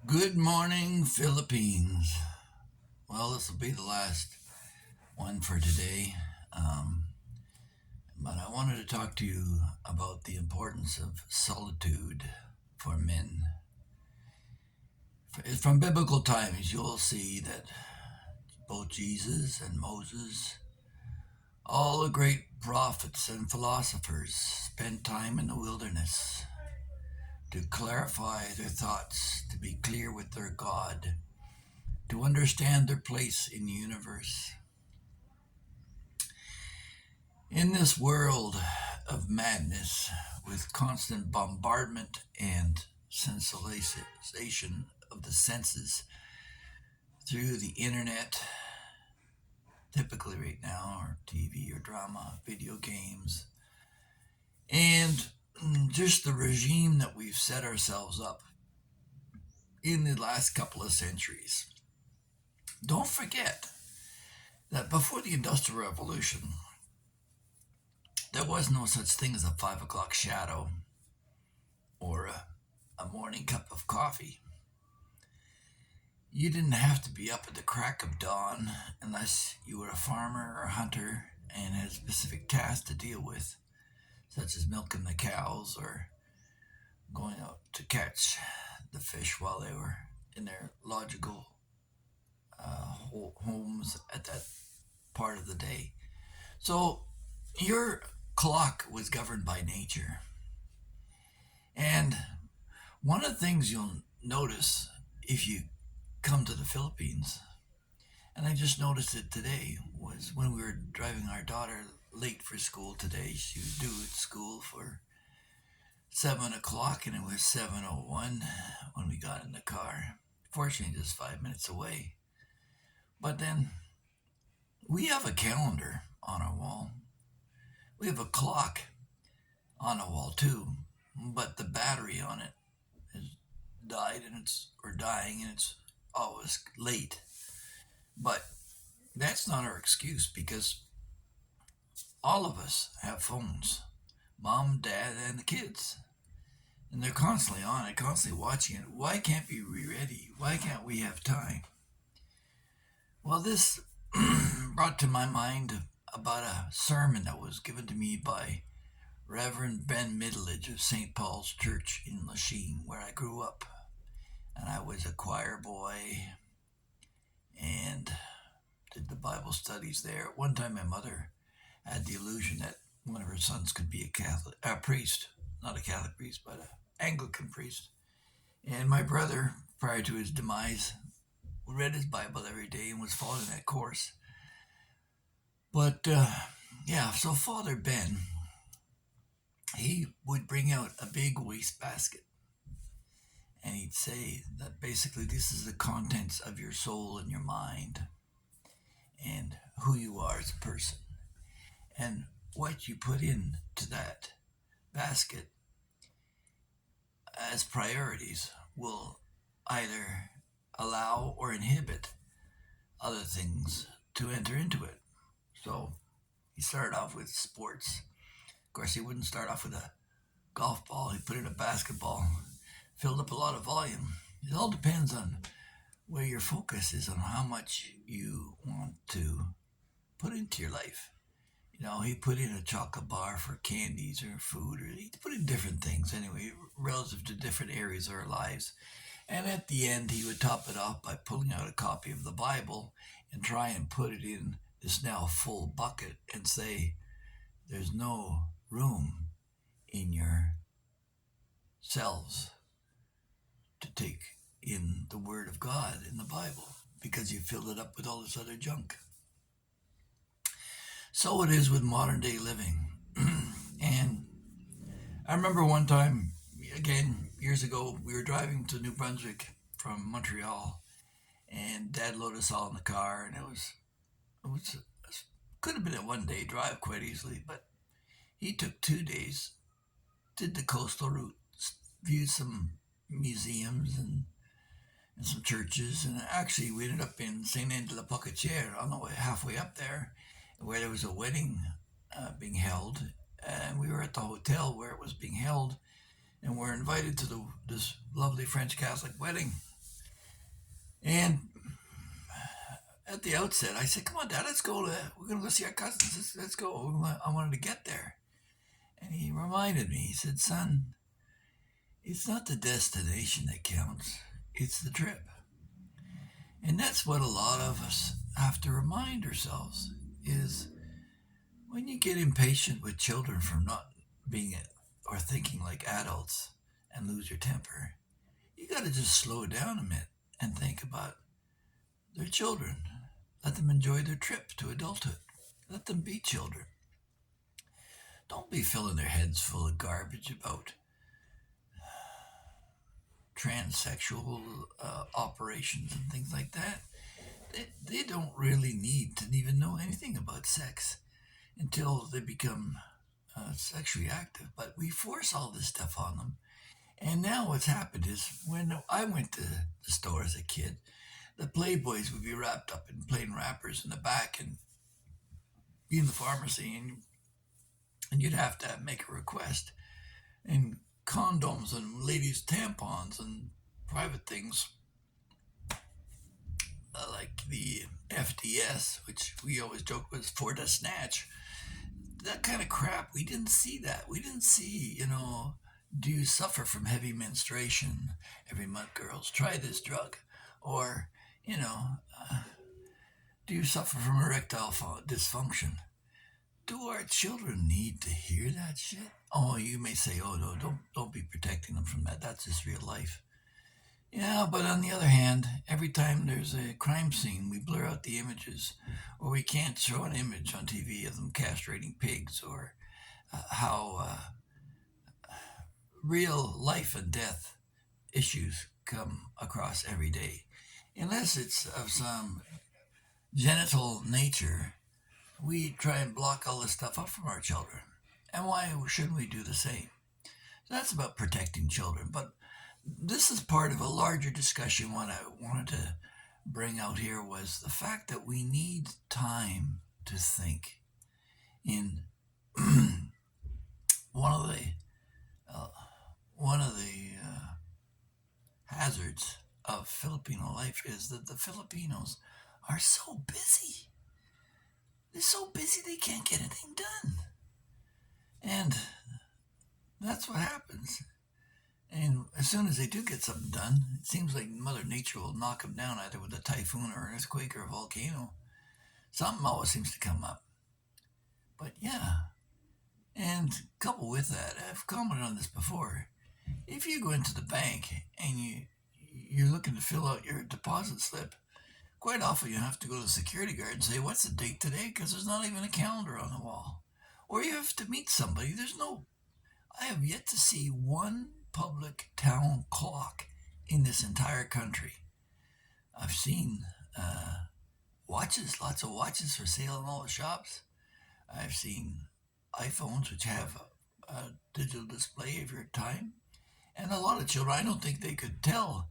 Good morning, Philippines. Well, this will be the last one for today. Um, but I wanted to talk to you about the importance of solitude for men. From biblical times, you'll see that both Jesus and Moses, all the great prophets and philosophers, spent time in the wilderness to clarify their thoughts, to be clear with their God, to understand their place in the universe. In this world of madness, with constant bombardment and sensitization of the senses through the internet, typically right now, or TV or drama, video games, and just the regime that we've set ourselves up in the last couple of centuries. Don't forget that before the Industrial Revolution, there was no such thing as a 5 o'clock shadow or a morning cup of coffee. You didn't have to be up at the crack of dawn unless you were a farmer or hunter and had a specific task to deal with, such as milking the cows or going out to catch the fish while they were in their logical homes at that part of the day. So your clock was governed by nature. And one of the things you'll notice if you come to the Philippines, and I just noticed it today, was when we were driving our daughter late for school today. She was due at school for 7 o'clock, and it was 7:01 when we got in the car. Fortunately, just 5 minutes away. But then we have a calendar on our wall. We have a clock on the wall too, but the battery on it has died and it's or dying and it's always late. But that's not our excuse because all of us have phones, mom, dad, and the kids. And they're constantly on it, constantly watching it. Why can't we be ready? Why can't we have time? Well, this brought to my mind about a sermon that was given to me by Reverend Ben Middleditch of St. Paul's Church in Lachine, where I grew up. And I was a choir boy and did the Bible studies there. At one time, my mother had the illusion that one of her sons could be a priest, not a Catholic priest, but an Anglican priest. And my brother, prior to his demise, read his Bible every day and was following that course. But yeah, so Father Ben, he would bring out a big wastebasket and he'd say that basically this is the contents of your soul and your mind and who you are as a person. And what you put into that basket as priorities will either allow or inhibit other things to enter into it. So he started off with sports. Of course, he wouldn't start off with a golf ball. He put in a basketball, filled up a lot of volume. It all depends on where your focus is on how much you want to put into your life. You know, he put in a chocolate bar for candies or food, or he put in different things anyway, relative to different areas of our lives. And at the end, he would top it off by pulling out a copy of the Bible and try and put it in this now full bucket and say, there's no room in your selves to take in the Word of God in the Bible because you filled it up with all this other junk. So it is with modern day living. And I remember one time, again, years ago, we were driving to New Brunswick from Montreal, and Dad loaded us all in the car, and it could have been a 1 day drive quite easily, but he took 2 days, did the coastal route, viewed some museums and some churches, and actually we ended up in Saint Anne de la Pocatière on the way halfway up there, where there was a wedding being held, and we were at the hotel where it was being held, and we're invited to this lovely French Catholic wedding. And at the outset, I said, "Come on, Dad, let's go. We're gonna go see our cousins. Let's go. I wanted to get there." And he reminded me. He said, "Son, it's not the destination that counts. It's the trip." And that's what a lot of us have to remind ourselves is when you get impatient with children for not being or thinking like adults and lose your temper, you got to just slow down a minute and think about their children. Let them enjoy their trip to adulthood. Let them be children. Don't be filling their heads full of garbage about transsexual operations and things like that. They don't really need to even know anything about sex until they become sexually active. But we force all this stuff on them. And now what's happened is when I went to the store as a kid, the Playboys would be wrapped up in plain wrappers in the back and be in the pharmacy, and you'd have to make a request. And condoms and ladies' tampons and private things like the FDS, which we always joke was for the snatch. That kind of crap, we didn't see that. We didn't see, do you suffer from heavy menstruation every month, girls? Try this drug. Or, you know, do you suffer from erectile dysfunction? Do our children need to hear that shit? Oh, you may say, "Oh no, don't be protecting them from that. That's just real life." Yeah, but on the other hand, every time there's a crime scene, we blur out the images, or we can't show an image on TV of them castrating pigs, or how real life and death issues come across every day. Unless it's of some genital nature, we try and block all this stuff up from our children. And why shouldn't we do the same? So that's about protecting children. But this is part of a larger discussion. What I wanted to bring out here was the fact that we need time to think. In one of the uh, one of the hazards of Filipino life is that the Filipinos are so busy. They're so busy they can't get anything done, and that's what happens. And as soon as they do get something done, it seems like Mother Nature will knock them down either with a typhoon or an earthquake or a volcano. Something always seems to come up. But yeah, and coupled with that, I've commented on this before. If you go into the bank and you're looking to fill out your deposit slip, quite often you have to go to the security guard and say, "What's the date today?" Because there's not even a calendar on the wall. Or you have to meet somebody. I have yet to see one public town clock in this entire country. I've seen watches, lots of watches for sale in all the shops. I've seen iPhones which have a digital display of your time. And a lot of children, I don't think they could tell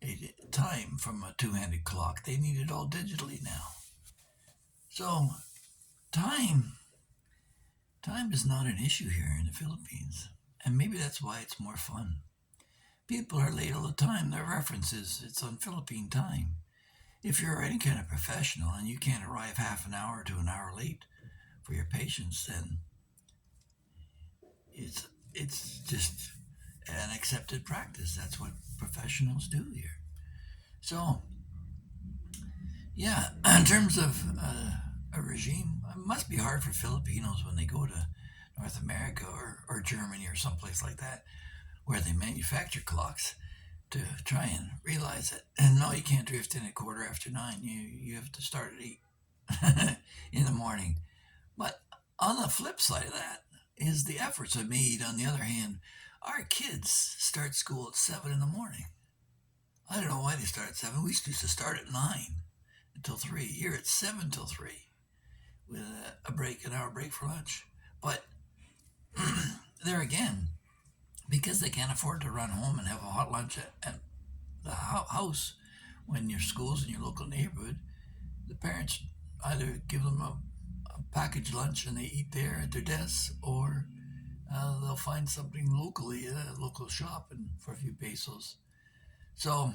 a time from a two-handed clock. They need it all digitally now. So time, time is not an issue here in the Philippines. And maybe that's why it's more fun. People are late all the time. Their reference is it's on Philippine time. If you're any kind of professional and you can't arrive half an hour to an hour late for your patients, then it's just an accepted practice. That's what professionals do here. So yeah, in terms of a regime, it must be hard for Filipinos when they go to North America or Germany or someplace like that where they manufacture clocks to try and realize that. And no, you can't drift in at 9:15. You have to start at 8 in the morning. But on the flip side of that is the efforts are made. On the other hand, our kids start school at 7 in the morning. I don't know why they start at 7. We used to start at 9 until 3. Here it's 7 till 3 with a break, an hour break for lunch. But there again, because they can't afford to run home and have a hot lunch at the house when your school's in your local neighborhood, the parents either give them a packaged lunch and they eat there at their desks, or they'll find something locally at a local shop and for a few pesos. So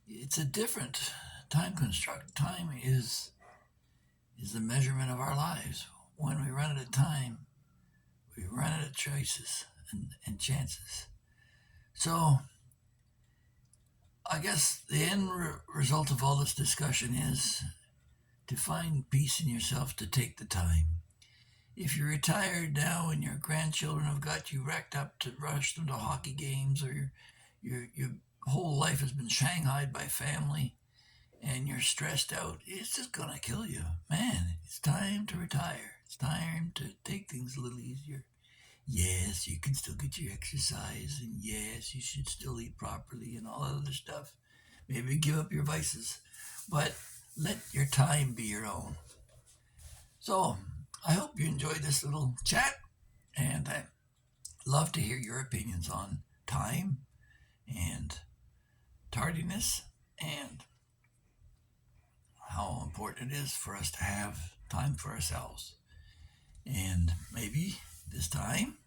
it's a different time construct. Time is the measurement of our lives. When we run out of time, we run out of choices and chances. So I guess the end result of all this discussion is to find peace in yourself to take the time. If you're retired now and your grandchildren have got you wrecked up to rush them to hockey games, or your whole life has been shanghaied by family and you're stressed out, it's just gonna kill you. Man, it's time to retire. It's time to take things a little easier. Yes, you can still get your exercise, and yes, you should still eat properly and all that other stuff. Maybe give up your vices, but let your time be your own. So, I hope you enjoyed this little chat, and I love to hear your opinions on time and tardiness and how important it is for us to have time for ourselves. And maybe this time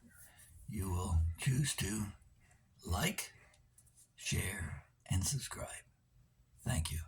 you will choose to like, share, and subscribe. Thank you.